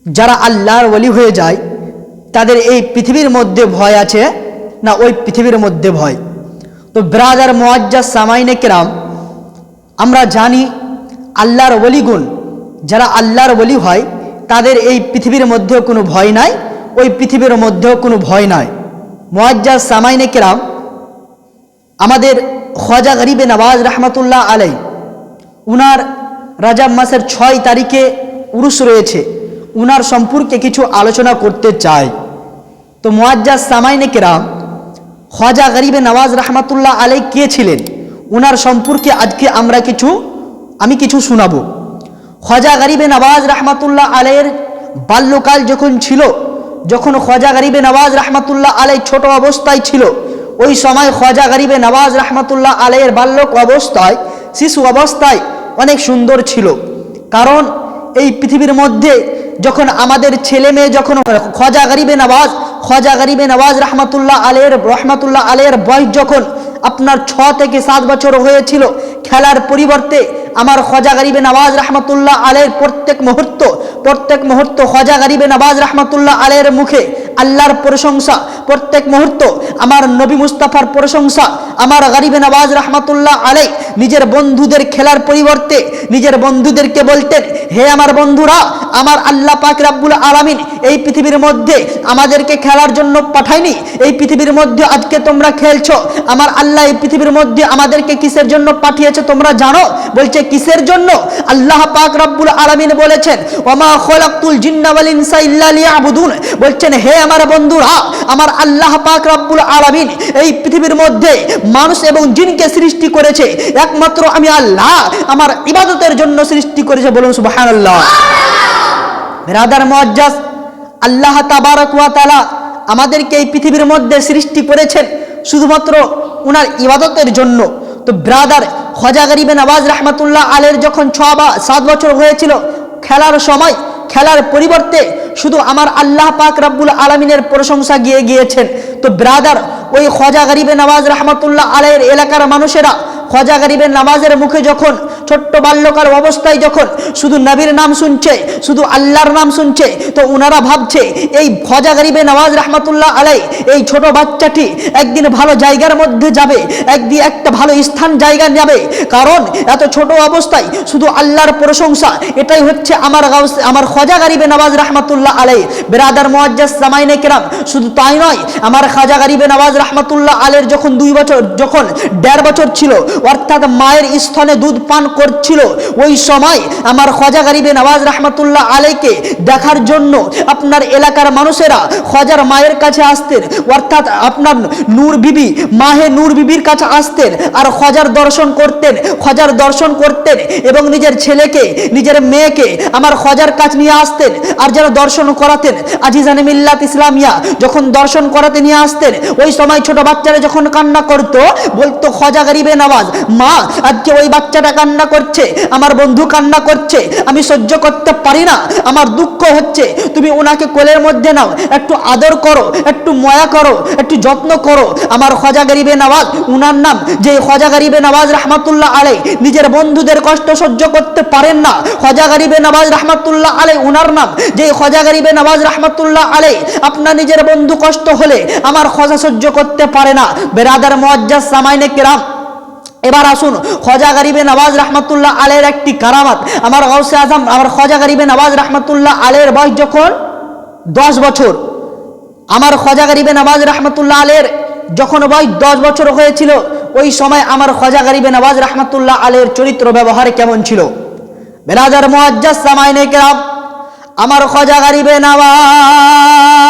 যারা আল্লাহর ওলি হয়ে যায় তাদের এই পৃথিবীর মধ্যে ভয় আছে না ওই পৃথিবীর মধ্যে ভয়? তো ব্রাদার মুআজ্জাজ সামাইনে কেরাম, আমরা জানি আল্লাহর ওলিগুণ, যারা আল্লাহর ওলি হয় তাদের এই পৃথিবীর মধ্যেও কোনো ভয় নাই, ওই পৃথিবীর মধ্যেও কোনো ভয় নাই। মুআজ্জাজ সামাইনে কেরাম, আমাদের খ্বাজা গরিবে নওয়াজ রহমতুল্লাহ আলাই, উনার রজব মাসের 6 তারিখে উরুস রয়েছে, উনার সম্পর্কে কিছু আলোচনা করতে চাই। তো মুআজ্জাজ সামাইনে কেরাম, খ্বাজা গরিবে নওয়াজ রহমতুল্লাহ আলাই কে ছিলেন, উনার সম্পর্কে আজকে আমি কিছু শোনাবো। খ্বাজা গরিবে নওয়াজ রহমতুল্লাহ আলাইয়ের বাল্যকাল যখন খ্বাজা গরিবে নওয়াজ রহমতুল্লাহ আলাই ছোট অবস্থায় ছিল, ওই সময় খ্বাজা গরিবে নওয়াজ রহমতুল্লাহ আলাইয়ের বাল্যক অবস্থায়, শিশু অবস্থায় অনেক সুন্দর ছিল। কারণ এই পৃথিবীর মধ্যে যখন আমাদের ছেলে মেয়ে, যখন খ্বাজা গরিবে নওয়াজ রহমতুল্লাহ আলাইয়ের বয়স যখন আপনার 6 থেকে 7 বছর হয়েছিল, খেলার পরিবর্তে আমার খ্বাজা গরিবে নওয়াজ রহমতুল্লাহ আলাইয়ের প্রত্যেক মুহূর্ত খ্বাজা গরিবে নওয়াজ রহমতুল্লাহ আলাইয়ের মুখে আল্লাহর প্রশংসা, প্রত্যেক মুহূর্ত আমার নবী মুস্তাফার প্রশংসা। আমার গরিবে নওয়াজ রহমতুল্লাহ আলাই নিজের বন্ধুদের খেলার পরিবর্তে নিজের বন্ধুদেরকে বলতেন, হে আমার বন্ধুরা, আমার আল্লাহ পাক রব্বুল আলামিন এই পৃথিবীর মধ্যে আমাদেরকে খেলার জন্য পাঠায়নি, এই পৃথিবীর মধ্যে আজকে তোমরা খেলছো, আমার আল্লাহ এই পৃথিবীর মধ্যে আমাদেরকে কিসের জন্য পাঠিয়েছে তোমরা জানো? বলছে কিসের জন্য? আল্লাহ পাক রব্বুল আলামিন বলেছেন, ওমা খলাকতুল জিন্না ওয়াল ইনসা ইল্লা লিয়াবুদুন, বলছেন হে আমার বন্ধুরা, আমার আল্লাহ পাক রব্বুল আলামিন এই পৃথিবীর মধ্যে মানুষ এবং জিনকে সৃষ্টি করেছে একমাত্র আমি আল্লাহ আমার ইবাদতের জন্য সৃষ্টি করেছে। বলুন সুবহানাল্লাহ। বিরাদার মুআজ্জাজ, আল্লাহ তাবারক ওয়া তাআলা আমাদেরকে এই পৃথিবীর মধ্যে সৃষ্টি করেছেন শুধুমাত্র উনার ইবাদতের জন্য। তো ব্রাদার, খ্বাজা গরিবে নওয়াজ রহমতুল্লাহ আলাইয়ের যখন 6 বা 7 বছর হয়েছিল, খেলার পরিবর্তে শুধু আমার আল্লাহ পাক রব্বুল আলামিনের প্রশংসা গিয়েছেন। তো ব্রাদার, ওই খ্বাজা গরিবে নওয়াজ রহমতুল্লাহ আলাইয়ের এলাকার মানুষেরা খ্বাজা গরিবে নওয়াজের মুখে যখন ছোট্ট বাল্যকাল অবস্থায় যখন শুধু নবীর নাম শুনছে, শুধু আল্লাহর নাম শুনছে, তো ওনারা ভাবছে এই খ্বাজা গরিবে নওয়াজ রহমতুল্লাহ আলাই এই ছোট বাচ্চাটি একদিন ভালো জায়গার মধ্যে যাবে, একদিন একটা ভালো জায়গা যাবে। কারণ এত ছোট অবস্থায় শুধু আল্লাহর প্রশংসা, এটাই হচ্ছে আমার খ্বাজা গরিবে নওয়াজ রহমতুল্লাহ আলাই। বিরাদার মুআজ্জাজ সামাইনে কেরাম, শুধু তাই নয়, আমার খ্বাজা গরিবে নওয়াজ রহমতুল্লাহ আলাইয়ের যখন 1.5 বছর ছিল, অর্থাৎ মায়ের স্তনে দুধ পান করছিল, ওই সময় আমার খ্বাজা গরিবে নওয়াজ রহমতুল্লাহ আলাইকে দেখার জন্য আপনার এলাকার মানুষেরা খ্বাজার মায়ের কাছে আসতেন, অর্থাৎ আপনার মাহে নূর বিবির কাছে আসতেন আর খ্বাজার দর্শন করতেন এবং নিজের ছেলেকে, নিজের মেয়েকে আমার খ্বাজার কাছে নিয়ে আসতেন আর যারা দর্শন করাতেন। আজিজানে মিল্লাত ইসলামিয়া যখন দর্শন করাতে নিয়ে আসতেন, ওই সময় ছোট বাচ্চারা যখন কান্না করতো, বলতো খ্বাজা গরিবে নওয়াজ, মা আজকে ওই বাচ্চাটা কান্না করছে, আমার বন্ধু কান্না করছে, আমি সহ্য করতে পারি না, আমার দুঃখ হচ্ছে, তুমি ওনাকে কোলের মধ্যে নাও, একটু আদর করো, একটু মায়া করো, একটু যত্ন করো। আমার খ্বাজা গরিবে নওয়াজ, উনার নাম যে খ্বাজা গরিবে নওয়াজ রহমতুল্লাহ আলাই নিজের বন্ধুদের কষ্ট সহ্য করতে পারেন না, খ্বাজা গরিবে নওয়াজ রহমতুল্লাহ আলাই উনার নাম যে খ্বাজা গরিবে নওয়াজ রহমতুল্লাহ আলাই আপনার নিজের বন্ধু কষ্ট হলে আমার খ্বাজা সহ্য করতে পারে না। বিরাদার মুআজ্জাজ সামাইনে কেরাম, এবার আসুন খ্বাজা গরিবে নওয়াজ রহমতুল্লাহ আলাইয়ের একটি কারামাত। আমার গাউসে আজম আমার খ্বাজা গরিবে নওয়াজ রহমতুল্লাহ আলাইয়ের বয়স যখন 10 বছর, আমার খ্বাজা গরিবে নওয়াজ রহমতুল্লাহ আলাইয়ের যখন বয়স 10 বছর হয়েছিল, ওই সময় আমার খ্বাজা গরিবে নওয়াজ রহমতুল্লাহ আলাইয়ের চরিত্র ব্যবহার কেমন ছিল? বিরাদার মুআজ্জাজ সামাইনে কেরাম, আমার খ্বাজা গরিবে নওয়াজ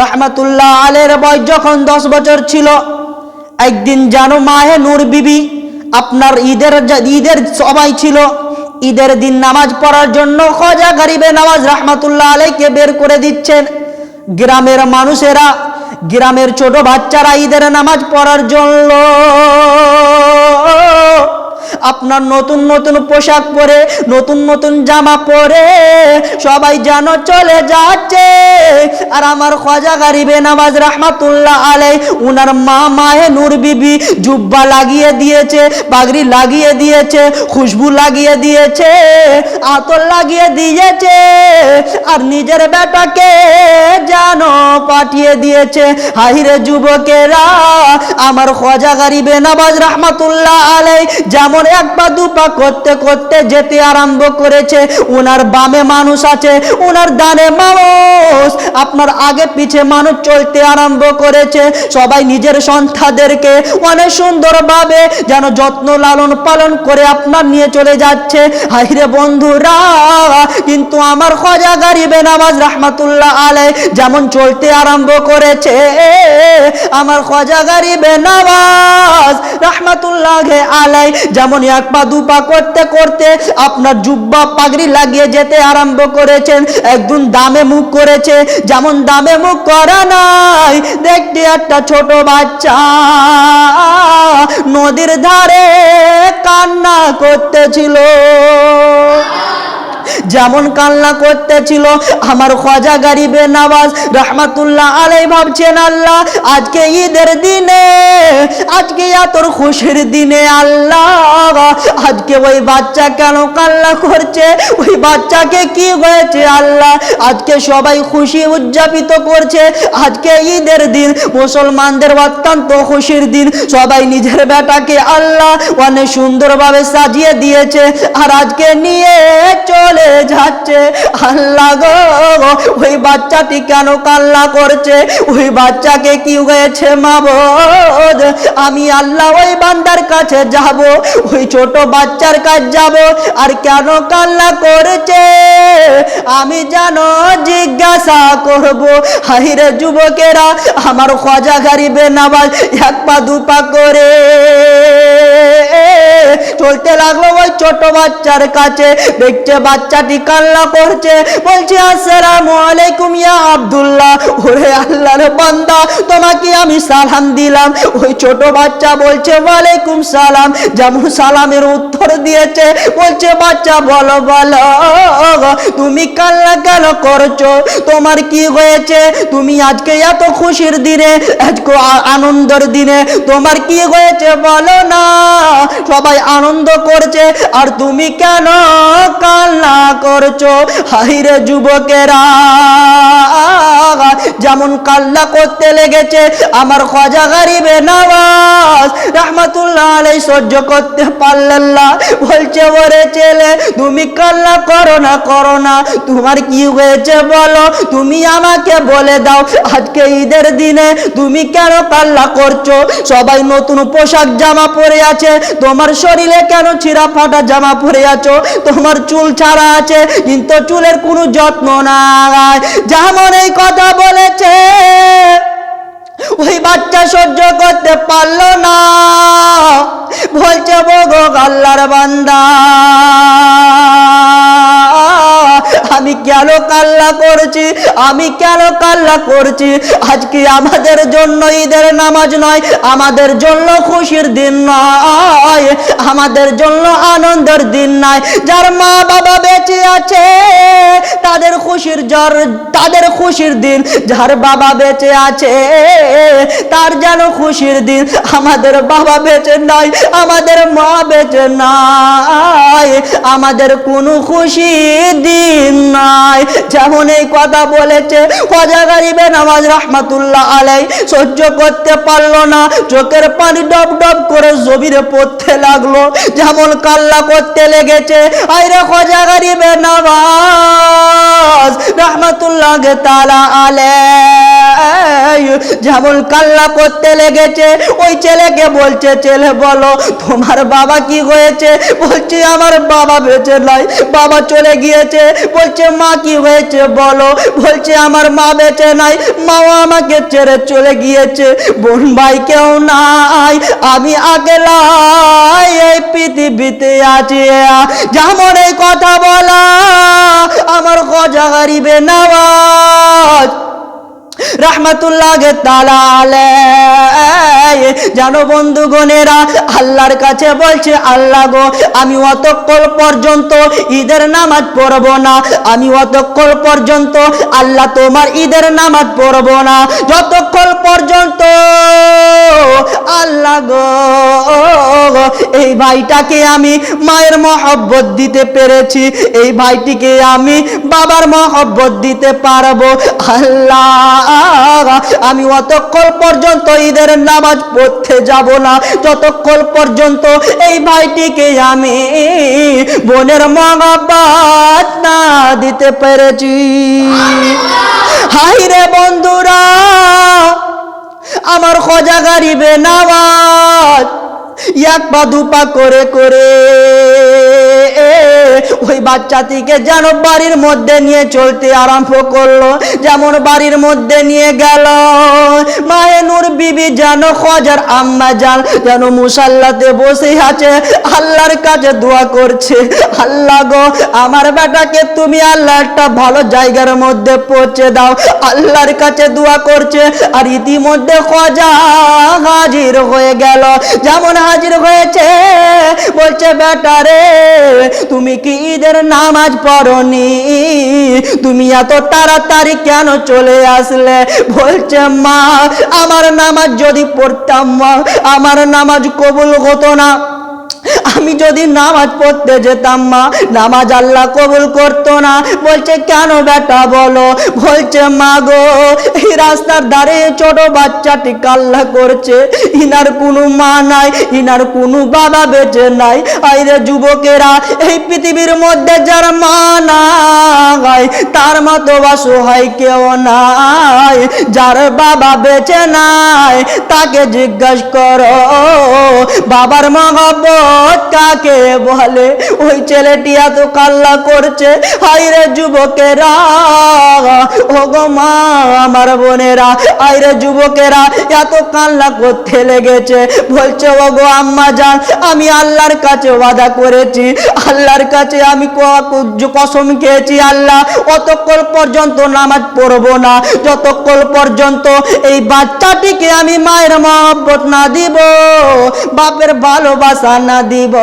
রহমতুল্লাহ আলাইয়ের বয়স যখন 10 বছর ছিল, একদিন জানো মাহে নূর বিবি আপনার ঈদের সময় ছিল, ঈদের দিন নামাজ পড়ার জন্য খ্বাজা গরিবে নওয়াজ রহমতুল্লাহ আলাইকে বের করে দিচ্ছেন। গ্রামের মানুষেরা, গ্রামের ছোট বাচ্চারা ঈদের নামাজ পড়ার জন্য আপনার নতুন নতুন পোশাক পরে, নতুন নতুন জামা পরে সবাই যেন চলে যাচ্ছে। আর আমার খাজা গরিবে নওয়াজ রহমাতুল্লাহ আলাইহি উনার মা মায়ে নূর বিবি জুব্বা লাগিয়ে দিয়েছে, পাগড়ি লাগিয়ে দিয়েছে, খুশবু লাগিয়ে দিয়েছে, আতর লাগিয়ে দিয়েছে, আর নিজের বেটাকে যেন পাঠিয়ে দিয়েছে। হাইরে যুবকেরা, আমার খাজা গরিবে নওয়াজ রহমাতুল্লাহ আলাইহি যেমন এক পা দু পা করতে করতে যেতে আরম্ভ করেছে, উনার বামে মানুষ আছে, উনার ডানে মানুষ, আপনার আগে পিছে মানুষ চলতে আরম্ভ করেছে। সবাই নিজের সন্তানদেরকে অনেক সুন্দরভাবে যেন যত্ন লালন পালন করে আপনার নিয়ে চলে যাচ্ছে। হাইরে বন্ধুরা, কিন্তু আমার খাজা গরিবে নওয়াজ রহমাতুল্লাহ আলাইহি যেমন চলতে আরম্ভ করেছে, আমার খাজা গরিবে নওয়াজ রহমাতুল্লাহ আলাইহি যেমন এক পা দু পা করতে করতে আপনার জুব্বা পাগড়ি লাগিয়ে যেতে আরম্ভ করেছেন, একদম দামে মুখ করেছে। যেমন দামে মুখ করা নাই, দেখতে একটা ছোট বাচ্চা নদীর ধারে কান্না করতেছিল, যেমন কান্না করতেছিল। আমার খাজা গরিবে নওয়াজ রহমাতুল্লাহ আলাইহি ভাবছেন, আল্লাহ আজকে ঈদের দিনে, আজকে এত খুশির দিনে, আল্লাহ আজকে ওই বাচ্চা কেন কান্না করছে, ওই বাচ্চাকে কি হয়েছে আল্লাহ? আজকে সবাই খুশি উদযাপিত করছে, আজকে ঈদের দিন, মুসলমানদের অত্যন্ত খুশির দিন, সবাই নিজের বেটাকে আল্লাহ অনেক সুন্দরভাবে সাজিয়ে দিয়েছে, আর আজকে নিয়ে চলে যাচ্ছে। আল্লাহ গো, ওই বাচ্চাটি কেন কান্না করছে, ওই বাচ্চাকে কি হয়েছে মাবুদ? আমি আল্লাহ ওই বান্দার কাছে যাব, ওই ছোট বাচ্চার কাছে যাব, আর কেন কান্না করেছে আমি যেন জিজ্ঞাসা করব। হাইরে যুবকেরা, আমার খাজা গরিবে নওয়াজ এক পা দু পা করে চলতে লাগলো ওই ছোট বাচ্চার কাছে। দেখছে বাচ্চাটি কান্না করছে, বলছে আসসালামু আলাইকুম ইয়া আব্দুল্লাহ। ওরে আল্লাহর বান্দা, তোমাকে আমি সালাম দিলাম। ওই ছোট বাচ্চা বলছে ওয়ালাইকুম সালাম। যেমন সালামের উত্তর দিয়েছে, বলছে বাচ্চা বলো বলো, তুমি কান্না কেন করছো? তোমার কি হয়েছে? তুমি আজকে এত খুশির দিনে, আজকে আনন্দের দিনে, তোমার কি হয়েছে বলো না? সবাই আনন্দ করছে, আর তুমি কেন কান্না করছো? হাইরে যুবকেরা, যেমন কান্না করতে লেগেছে, আমার খাজা গরিবে নওয়াজ রহমাতুল্লাহ আলাইহি সহ্য করতে পারলেন না। বলছে ওরে ছেলে, তুমি কান্না করো না, করো না, তোমার কি হয়েছে বলো, তুমি আমাকে বলে দাও, আজকে ঈদের দিনে তুমি কেন কান্না করছো? সবাই নতুন পোশাক জামা পরে আছে, তোমার শরীরে কেন ছিঁড়া ফাটা জামা পরে আছো? তোমার চুল ছাড়া আছে, কিন্তু চুলের কোনো যত্ন নাই। যেমন এই কথা বলেছে, ওই বাচ্চা সহ্য করতে পারলো না, বলছে বগো আল্লাহর বান্দা, আমি কেন কান্না করছি, আমি কেন কান্না করছি? আজকে আমাদের জন্য ঈদের নামাজ নয়, আমাদের জন্য খুশির দিন নয়, আমাদের জন্য আনন্দের দিন নয়। যার মা বাবা বেঁচে আছে তাদের খুশির দিন, যার বাবা বেঁচে আছে তার যেন খুশির দিন। আমাদের বাবা বেঁচে নাই, আমাদের মা বেঁচে নাই, আমাদের কোনো খুশির দিন নাই। যেমন এই কথা বলেছে খাজা গরিবে নওয়াজ রহমাতুল্লাহ আলাইহি সহ্য করতে পারলো না, চোখের পানি ডব ডব করে জমিনে পড়তে লাগলো, যেমন কান্না করতে লেগেছে। আইরে খাজা গরিবে নওয়াজ রহমাতুল্লাহ তাআলা আলাইহি যেমন কান্না করতে লেগেছে, ওই ছেলেকে বলছে, ছেলে বলো তোমার বাবা কি হয়েছে? বলছে আমার বাবা বেঁচে নাই, বাবা চলে গিয়েছে। বলছে মা কি হয়েছে বলো? বলছে আমার মা বেঁচে নাই, মাও আমাকে ছেড়ে চলে গিয়েছে, বোন ভাই কেউ নাই, আমি একলা এই পৃথিবীতে আছি। যেমন এই কথা বলা আমার খাজা গরিবে নওয়াজ রহমাতুল্লাহ তাআলা আলাইহি জানো বন্ধুগণেরা, আল্লাহর কাছে বলছে, আল্লাহ গো, আমি অতক্ষণ পর্যন্ত ঈদের নামাজ পড়ব না, আমি অতক্ষণ পর্যন্ত আল্লাহ তোমার ঈদের নামাজ পড়ব না, যতক্ষণ পর্যন্ত আল্লাহ গো এই ভাইটাকে আমি মায়ের মহব্বত দিতে পেরেছি, এই ভাইটিকে আমি বাবার মহব্বত দিতে পারবো, আল্লাহ আমি অতক্ষণ পর্যন্ত ঈদের নামাজ পড়তে যাব না, যতক্ষণ পর্যন্ত এই ভাইটিকে আমি বোনের মহব্বত না দিতে পেরেছি। হাই রে বন্ধুরা, আমার খোঁজা গরিবে নামাজ এক পা দুপা করে করে ওই বাচ্চাটিকে যেন বাড়ির মধ্যে নিয়ে চলতে আরম্ভ করলো, যেমন বাড়ির মধ্যে নিয়ে গেল, মায়ে নূর বিবি যেন খোঁজার আম্মা জান যেন মুসাল্লাতে বসে আছে, আল্লাহর কাছে দোয়া করছে, আল্লাহ গো আমার বেটাকে তুমি আল্লাহ একটা ভালো জায়গার মধ্যে পৌঁছে দাও, আল্লাহর কাছে দোয়া করছে। আর ইতিমধ্যে খোঁজা হাজির হয়ে গেল, যেমন হাজির হয়েছে বলছে, বেটা রে তুমি কি ঈদের নামাজ পড়নি, তুমি এত তাড়াতাড়ি কেন চলে আসলে? বলছে, মা আমার নামাজ যদি পড়তাম মা, আমার নামাজ কবুল হতো না, আমি যদি নামাজ পড়তে যেতাম মা, নামাজ আল্লাহ কবুল করতো না। বলছে, কেন বেটা বলো? বলছে, মা গো এই রাস্তার ধারে ছোট বাচ্চাটি কাল্লা করছে, ইনার কোনো মা নাই, ইনার কোনো বাবা বেঁচে নাই। আইরে যুবকেরা, এই পৃথিবীর মধ্যে যার মা নাই তার মতো অসহায় কেউ নাই, যার বাবা বেঁচে নাই তাকে জিজ্ঞাসা করো বাবার মহব্বত কাকে বলে। ওই ছেলেটি এত কাল্লা করছে, হাইরে যুবকেরা, ও গো মা আমার বোনেরা, আইরে যুবকেরা এত কাল্লা করতে লেগেছে। বলছে, ও গো আম্মা জান, আমি আল্লাহর কাছে ওয়াদা করেছি, আল্লাহর কাছে আমি কসম খেয়েছি, আল্লাহ অতক্ষণ পর্যন্ত নামাজ পড়বো না যতক্ষণ পর্যন্ত এই বাচ্চাটিকে আমি মায়ের মহব্বত না দিব, বাপের ভালোবাসা না দিব,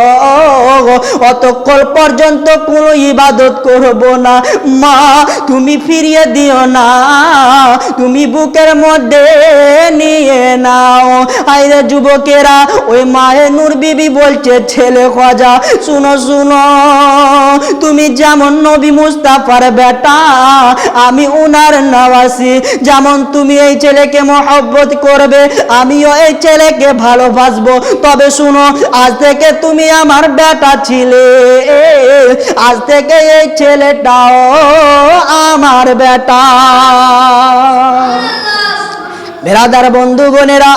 অতক্ষণ পর্যন্ত কোনো ইবাদত করব না। মা তুমি ফিরিয়ে দিও না, তুমি বুকের মধ্যে নিয়ে নাও। আইরে যুবকেরা, ওই মায়ে নূর বিবি বলছে, ছেলে খোঁজা শুনো শুনো, তুমি যেমন নবী মুস্তাফার বেটা, আমি উনার নওয়াসি, যেমন তুমি এই ছেলেকে মহব্বত করবে আমিও এই ছেলেকে ভালোবাসবো। তবে শুনো, আজ থেকে তুমি আমার বেটা ছিলে, আজ থেকে এই ছেলেটাও আমার বেটা। বেরাদার বন্ধুগণেরা,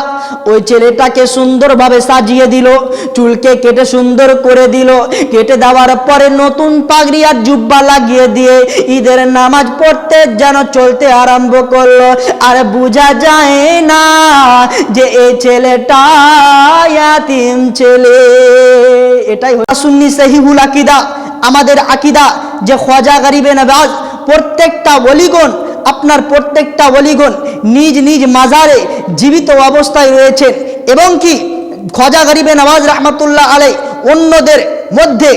ওই ছেলেটাকে সুন্দরভাবে সাজিয়ে দিল, চুলকে কেটে সুন্দর করে দিল, কেটে দেওয়ার পরে নতুন পাগড়ি আর জুব্বা লাগিয়ে দিয়ে ঈদের নামাজ পড়তে যেন চলতে আরম্ভ করলো। আর বোঝা যায় না যে এই ছেলেটা ইয়াতিম ছেলে। এটাই সুন্নি সহিহুল আকীদা, আমাদের আকীদা, যে খ্বাজা গরিবে নওয়াজ প্রত্যেকটা ওলিগণ, আপনার প্রত্যেকটা ওলিগণ নিজ নিজ মাজারে জীবিত অবস্থায় রয়েছেন, এবং কি খ্বাজা গরিবে নওয়াজ রহমতুল্লাহ আলাইহি অন্যদের মধ্যে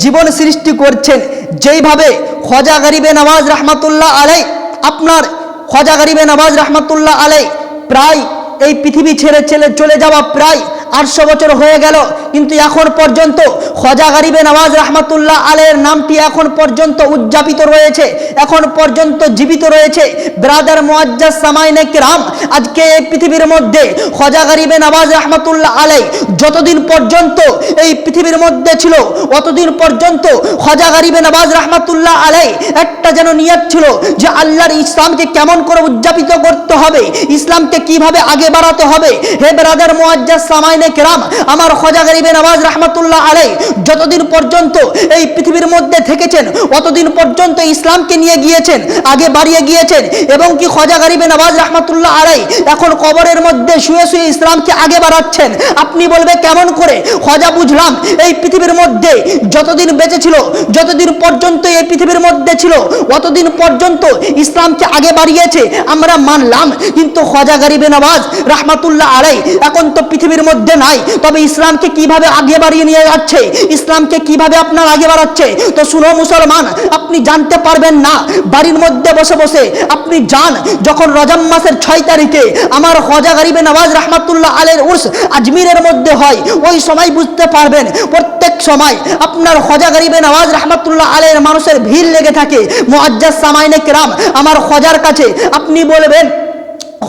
জীবন সৃষ্টি করছেন। যেইভাবে খ্বাজা গরিবে নওয়াজ রহমতুল্লাহ আলাইহি, আপনার খ্বাজা গরিবে নওয়াজ রহমতুল্লাহ আলাইহি প্রায় এই পৃথিবী ছেড়ে চলে যাওয়া প্রায় 800 বছর হয়ে গেল, কিন্তু এখন পর্যন্ত খ্বাজা গরিবে নওয়াজ রহমতুল্লাহ আলাইহির নামটি এখন পর্যন্ত উদযাপিত রয়েছে, এখন পর্যন্ত জীবিত রয়েছে। ব্রাদার মুআজ্জাজ সামাইনে কিরাম, আজকে এই পৃথিবীর মধ্যে খ্বাজা গরিবে নওয়াজ রহমতুল্লাহ আলাইহি যতদিন পর্যন্ত এই পৃথিবীর মধ্যে ছিল, অতদিন পর্যন্ত খ্বাজা গরিবে নওয়াজ রহমতুল্লাহ আলাইহি একটা যেন নিয়ত ছিল যে আল্লাহর ইসলামকে কেমন করে উদযাপিত করতে হবে, ইসলামকে কিভাবে আগে বাড়াতে হবে। হে ব্রাদার মুআজ্জাজ সামাইনে সামাইনে কেরাম, আমার খাজা গরিবে নওয়াজ রাহমাতুল্লাহ আলাইহি যতদিন পর্যন্ত এই পৃথিবীর মধ্যে থেকেছেন অতদিন পর্যন্ত ইসলামকে নিয়ে গিয়েছেন, আগে বাড়িয়ে গিয়েছেন। এবং কি খাজা গরিবে নওয়াজ রাহমাতুল্লাহ আলাইহি এখন কবরের মধ্যে শুয়ে শুয়ে ইসলামকে আগে বাড়াচ্ছেন। আপনি বলবে কেমন করে? খাজা বুঝলাম এই পৃথিবীর মধ্যে যতদিন বেঁচে ছিল, যতদিন পর্যন্ত এই পৃথিবীর মধ্যে ছিল অতদিন পর্যন্ত ইসলামকে আগে বাড়িয়েছে, আমরা মানলাম। কিন্তু খাজা গরিবে নওয়াজ রাহমাতুল্লাহ আলাইহি এখন তো পৃথিবীর মধ্যে নাই, তবে ইসলামকে কিভাবে আগে বাড়িয়ে নিয়ে যাচ্ছে, ইসলামকে কিভাবে আপনার আগে বাড়াচ্ছে? তো শুনো মুসলমান, আপনি জানতে পারবেন না। বাড়ির মধ্যে বসে বসে আপনি যান, যখন রজব মাসের 6 তারিখে আমার খাজা গরিবে নওয়াজ রাহমাতুল্লাহ আলাইহির উর্স আজমিরের মধ্যে হয়, ওই সময় বুঝতে পারবেন প্রত্যেক সময় আপনার খাজা গরিবে নওয়াজ রাহমাতুল্লাহ আলাইহির মানুষের ভিড় লেগে থাকে। মুআজ্জাজ সামাইনে কেরাম, আমার খাজার কাছে আপনি বলবেন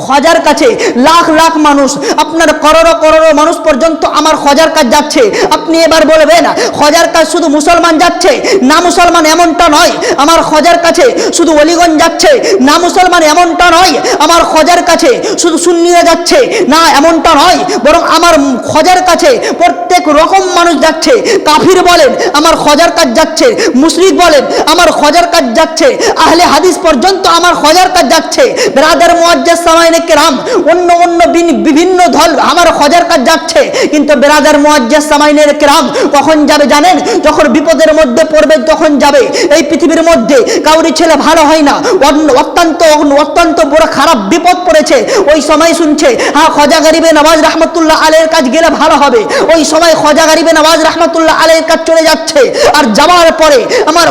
খাজার কাছে লাখ লাখ মানুষ, আপনার করোড়ো করোড়ো মানুষ পর্যন্ত আমার খাজার কাছে যাচ্ছে। আপনি এবার বলবেন খাজার কাছে শুধু মুসলমান যাচ্ছে না, মুসলমান এমনটা নয়। আমার খাজার কাছে শুধু অলিগঞ্জ যাচ্ছে না, মুসলমান এমনটা নয়। আমার খাজার কাছে শুধু সুন্নিরা যাচ্ছে না, এমনটা নয়। বরং আমার খাজার কাছে প্রত্যেক রকম মানুষ যাচ্ছে। কাফির বলেন আমার খাজার কাছে যাচ্ছে, মুশরিক বলেন আমার খাজার কাছে যাচ্ছে, আহলে হাদিস পর্যন্ত আমার খাজার কাছে যাচ্ছে। ব্রাদার মুআজ্জাজ সামাইনে কেরাম, অন্য অন্য বিভিন্ন দল আমার খাজার কাছে যাচ্ছে। কিন্তু ব্রাদার মুআজ্জাজ সামাইনে কেরাম কখন যাবে জানেন? যখন বিপদের মধ্যে পড়বে তখন যাবে। এই পৃথিবীর মধ্যে কাউরি ছেলে ভালো হয় না, অত্যন্ত অত্যন্ত বড় খারাপ বিপদ পড়েছে, ওই সময় শুনছে হ্যাঁ খাজা গরিবে নওয়াজ রাহমাতুল্লাহ আলাইহির কাছে গেলে ভালো হবে, ওই সময় খাজা গরিবে নওয়াজ রাহমাতুল্লাহ আলাইহির কাছে চলে যাচ্ছে। আর যাওয়ার পরে আমার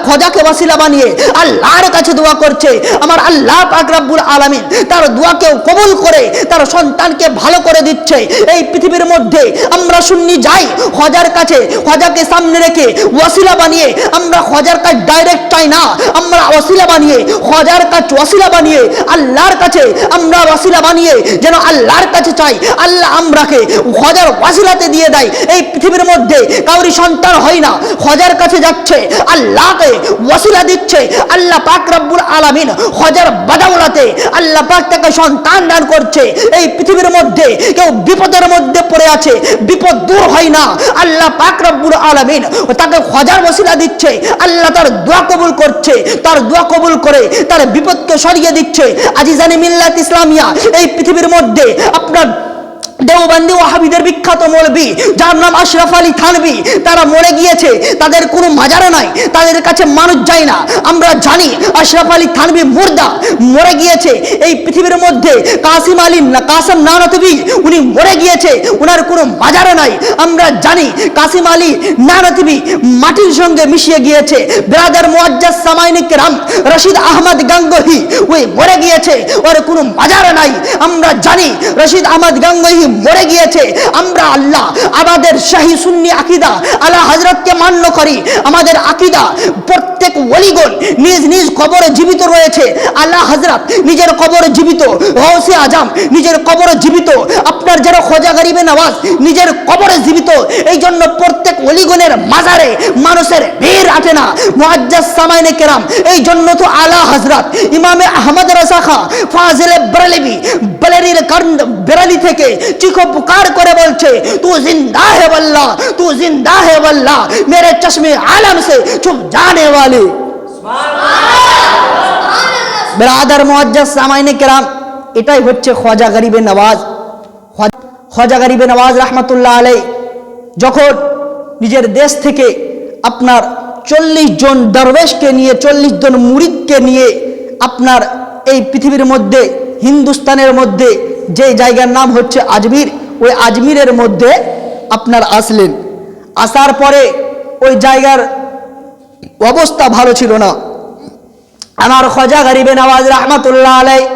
খাজাকে ওয়াসিলা বানিয়ে আল্লাহর কাছে দোয়া করছে। আমার আল্লাহ পাক রব্বুল আলামিন তার দোয়াকেও কবুল করে তার সন্তানকে ভালো করে দিচ্ছে। এই পৃথিবীর মধ্যে আমরা সুন্নি যাই খাজার কাছে, খাজাকে সামনে রেখে ওয়াসিলা বানিয়ে আমরা খাজার কাছে ডাইরেক্ট চাই না, আমরা ওয়াসিলা বানিয়ে খাজার কাছে ওয়াসিলা বানিয়ে আল্লাহর কাছে আমরা ওয়াসিলা বানিয়ে যেন আল্লাহর কাছে চাই, আল্লাহ আমরাকে খাজার ওয়াসিলাতে দিয়ে দেয়। এই পৃথিবীর মধ্যে কাউরি সন্তান হয় না, খাজার কাছে যাচ্ছে, আল্লাহকে ওয়াসিলা দিচ্ছে। আল্লাহ পাক রব্বুল আলামিন খাজার বাদাওলাতে আল্লাহ পাক তাকে সন্তান দান করছে। এই পৃথিবীর মধ্যে কেউ বিপদের মধ্যে পড়ে আছে, বিপদ দূর হয় না, আল্লাহ পাক রব্বুল আলামিন তাকে খাজার ওয়াসিলা দিচ্ছে। আল্লাহ তার দোয়া কবুল করছে, তার দোয়া কবুল করে তার বিপদকে সরিয়ে দিচ্ছে। আজিজানে মিল্লাত ইসলামিয়া এই পৃথিবীর মধ্যে আপনার দেওবন্দি ওয়াহাবিদের বিখ্যাত মৌলবি যার নাম আশরাফ আলী থানভী, তারা মরে গিয়েছে, তাদের কোনো মাজারে নাই, তাদের কাছে মানুষ যায় না। আমরা জানি আশরাফ আলী থানভী মুর্দা, মরে গিয়েছে। এই পৃথিবীর মধ্যে কাসিম নানতবী উনি মরে গিয়েছে, ওনার কোনো মাজারে নাই। আমরা জানি কাসিম আলী নানতবী মাটির সঙ্গে মিশিয়ে গিয়েছে। ব্রাদার মুআজ্জাজ সামাইনে কেরাম রশিদ আহমদ গাঙ্গোহী ওই মরে গিয়েছে, ওর কোনো মাজারে নাই। আমরা জানি রশিদ আহমদ গাঙ্গোহী মরে গিয়েছে। আমরা আল্লাহ আমাদের শাহী সুন্নি আকীদা আলা হযরতকে মান্য করি। আমাদের আকীদা প্রত্যেক ওলিগণ নিজ নিজ কবরে জীবিত রয়েছে। আল্লাহ হযরত নিজের কবরে জীবিত, গৌসে আজম নিজের কবরে জীবিত, আপনার যারা খাজা গরিবে নওয়াজ নিজের কবরে জীবিত। এই জন্য প্রত্যেক ওলিগণের মাজারে মানুষের ভিড় আটে না। মুআজ্জাজ সামাইনে কেরাম এই জন্য তো আলা হযরত ইমামে আহমদ রাজা খাঁ ফাজিল বেরেলভী বেরেলি থেকে চিখো পুকার করে বলছে তু জিন্দা হে वल्लाह, तू जिंदा है वल्लाह, मेरे चश्मे आलम से छुप जाने वाले। ब्रादर मुआज्जज सामाइने केराम, এটাই হচ্ছে খাজা গরিবে নওয়াজ। খাজা গরিবে নওয়াজ রাহমাতুল্লাহ আলাইহি যখন নিজের দেশ থেকে আপনার 40 জন দরবেশকে নিয়ে, 40 জন মুরিদকে নিয়ে আপনার এই পৃথিবীর মধ্যে হিন্দুস্তানের মধ্যে যে জায়গার নাম হচ্ছে আজমির, ওই আজমিরের মধ্যে আপনার আসলেন। আসার পরে ওই জায়গার অবস্থা ভালো ছিল না। আমার খাজা গরিবে নওয়াজ রাহমাতুল্লাহ আলাইহি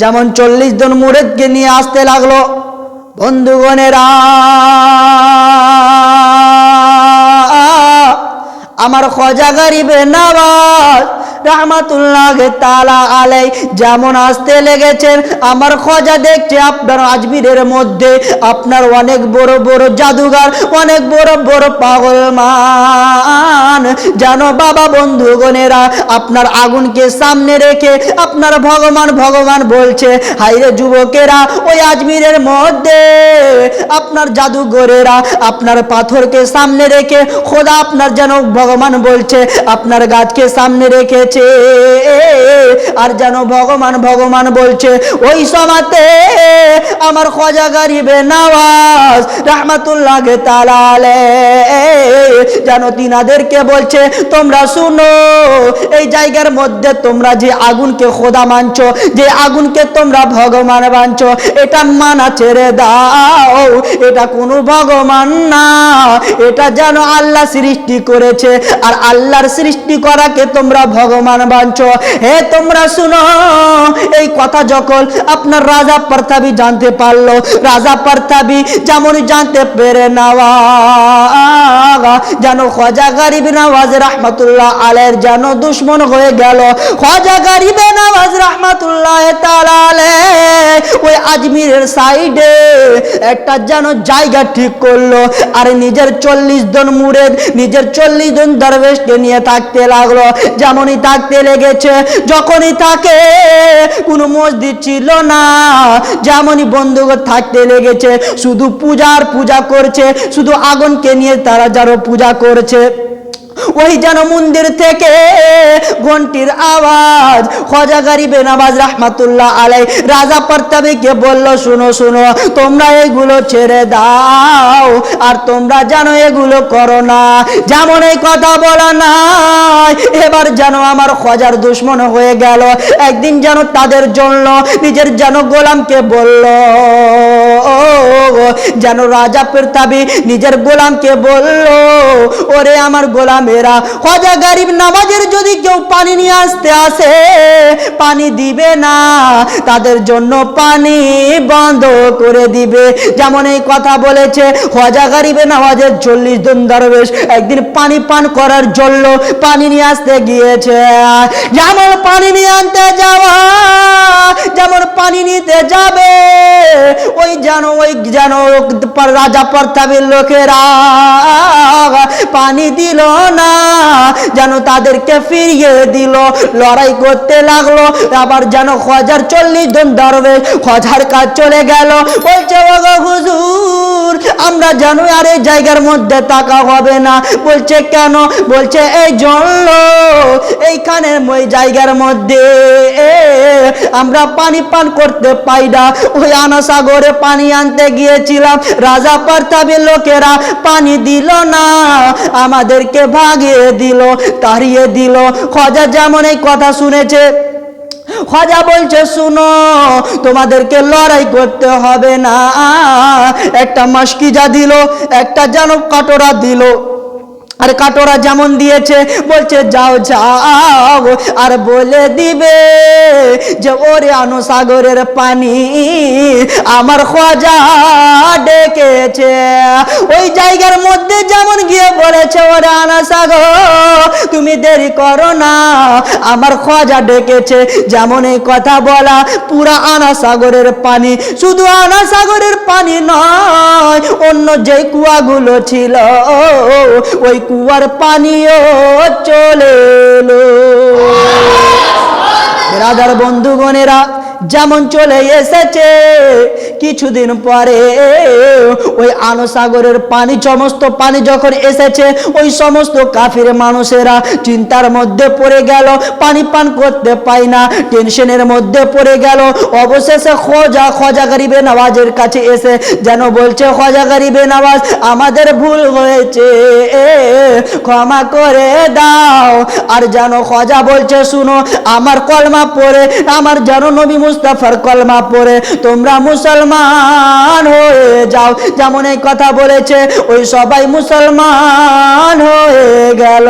যেমন 40 জন মুরিদকে নিয়ে আসতে লাগলো, বন্ধুগণেরা আমার খাজা গরিবে নওয়াজ রাহমাতুল্লাহ তাআলা আলাইহি যেমন আসতে লেগেছেন, আমার খাজা দেখছে আপনার আজমিরের মধ্যে আপনার অনেক বড় বড় জাদুঘর, অনেক বড় বড় পাগলমান। জানো বাবা বন্ধুগণেরা, আপনার আগুনকে সামনে রেখে আপনার ভগবান ভগবান বলছে। হাইরে যুবকেরা, ওই আজমিরের মধ্যে আপনার জাদুঘরেরা আপনার পাথরকে সামনে রেখে খোদা আপনার যেন ভগবান বলছে, আপনার গাছকে সামনে রেখেছে আর যেন ভগবান ভগবান বলছে। ওই সময়তে আমার খাজা গরিবে নওয়াজ রাহমাতুল্লাহ তাআলা আলাইহি যেন তিনাদেরকে বলছে, তোমরা শুনো, এই জায়গার মধ্যে তোমরা যে আগুনকে খোদা মানছো, যে আগুনকে তোমরা ভগবান মানছো, এটা মানা ছেড়ে দাও। এটা কোনো ভগবান না, এটা যেন আল্লাহ সৃষ্টি করেছে, আর আল্লাহর সৃষ্টি করাকে তোমরা ভগবান মানছো। হে তোমরা শুনো, এই কথা যখন আপনার রাজা প্রতাপী জানতে পারলো, রাজা প্রতাপী যেমন জানতে পেরে নেওয়া যেন খাজা গরিবে নওয়াজ রাহমাতুল্লাহ আলাইহির যেন দুশমন হয়ে গেল। খাজা গরিবে নওয়াজ রাহমাতুল্লাহ তাআলা আলাইহি ওই আজমিরের সাইডে একটা যেন জায়গা ঠিক করলো, আর নিজের 40 জন মুরিদ, নিজের 40 জন দরবেশকে নিয়ে থাকতে লাগলো। যেমনই থাকতে লেগেছে, যখনই থাকে কোনো মসজিদ ছিল না, যেমনই বন্ধুগণ থাকতে লেগেছে, শুধু পূজার পূজা করছে, শুধু আগুনকে নিয়ে তারা যারা পূজা করছে। ওই যেন মন্দির থেকে ঘন্টির আওয়াজ। খাজা গরিবে নওয়াজ রাহমাতুল্লাহ আলাইহি রাজা প্রতাপীকে বলল, শুনো শুনো, তোমরা এগুলো ছেড়ে দাও, আর তোমরা যেন এগুলো করো না। যেমন এই কথা বলা নাই, এবার যেন আমার খাজার দুশমন হয়ে গেল। একদিন যেন তাদের জন্য নিজের যেন গোলামকে বলল, যেন রাজা প্রতাপী নিজের গোলামকে বলল, ওরে আমার গোলামেরা, খাজা গরিব নওয়াজের যদি কেউ পানি নিয়ে আসতে আসে, পানি দিবে না, তাদের জন্য পানি বন্ধ করে দিবে। যেমন এই কথা বলেছে, খাজা গরিবে নওয়াজের 40 জন দরবেশ একদিন পানি পান করার জন্য পানি নিয়ে আসতে গিয়েছে। যেমন পানি নিয়ে আনতে যাওয়া, যেমন পানি নিতে যাবে, ওই যেন রাজা প্রতাপের লোকেরা পানি দিল না, যেন তাদেরকে ফিরিয়ে দিল। লড়াই করতে লাগলো। আবার যেন খাজার 40 জন দরবেশ খাজার কাজ চলে গেল। বলছে, ওগো হুজুর, আমরা জানো আর এই জায়গার মধ্যে থাকা হবে না। বলছে কেন? বলছে এই জন্য এইখানে ওই জায়গার মধ্যে আমরা পানি পান করতে পাই না। ওই আনাসাগরে পানি আনতে গিয়েছিলাম, রাজা প্রতাপের লোকেরা পানি দিল না, আমাদেরকে ভাগিয়ে দিল, তাড়িয়ে দিল। খাজা যেমন এই কথা শুনেছে, খাজা বলছে, শুনো, তোমাদেরকে লড়াই করতে হবে না। একটা মাসকিজা দিল, একটা যেন কাটোরা দিল, আর কাটোরা যেমন দিয়েছে, বলছে যাও যাও আর বলে দিবে যে ওরে আনসাগরের পানি আমার খাজা ডেকেছে। ওই জায়গার মধ্যে যেমন গিয়ে বলেছে, ওরে আনসাগর, তুমি দেরি করো না, আমার খাজা ডেকেছে। যেমন এই কথা বলা, পুরা আনাসাগরের পানি, শুধু আনাসাগরের পানি নয়, অন্য যে কুয়াগুলো ছিল ওই কুয়ার পানিও চলে এলো। ব্রাদার বন্ধুগণেরা, যেমন চলে এসেছে, কিছুদিন পরে ওই আনসাগরের পানি, সমস্ত পানি যখন এসেছে, ওই সমস্ত কাফির মানুষেরা চিন্তার মধ্যে পড়ে গেল, পানি পান করতে পাই না, টেনশনের মধ্যে পড়ে গেল। অবশেষে খাজা গরিবে নওয়াজের কাছে এসে যেন বলছে, খাজা গরিবে নওয়াজ, আমাদের ভুল হয়েছে, ক্ষমা করে দাও। আর যেন খাজা বলছে, শুনো, আমার কলমা পড়ে, আমার যেন নবী মুস্তাফার কলমা পড়ে তোমরা মুসলমান হয়ে যাও। যেমন এই কথা বলেছে, ওই সবাই মুসলমান হয়ে গেল।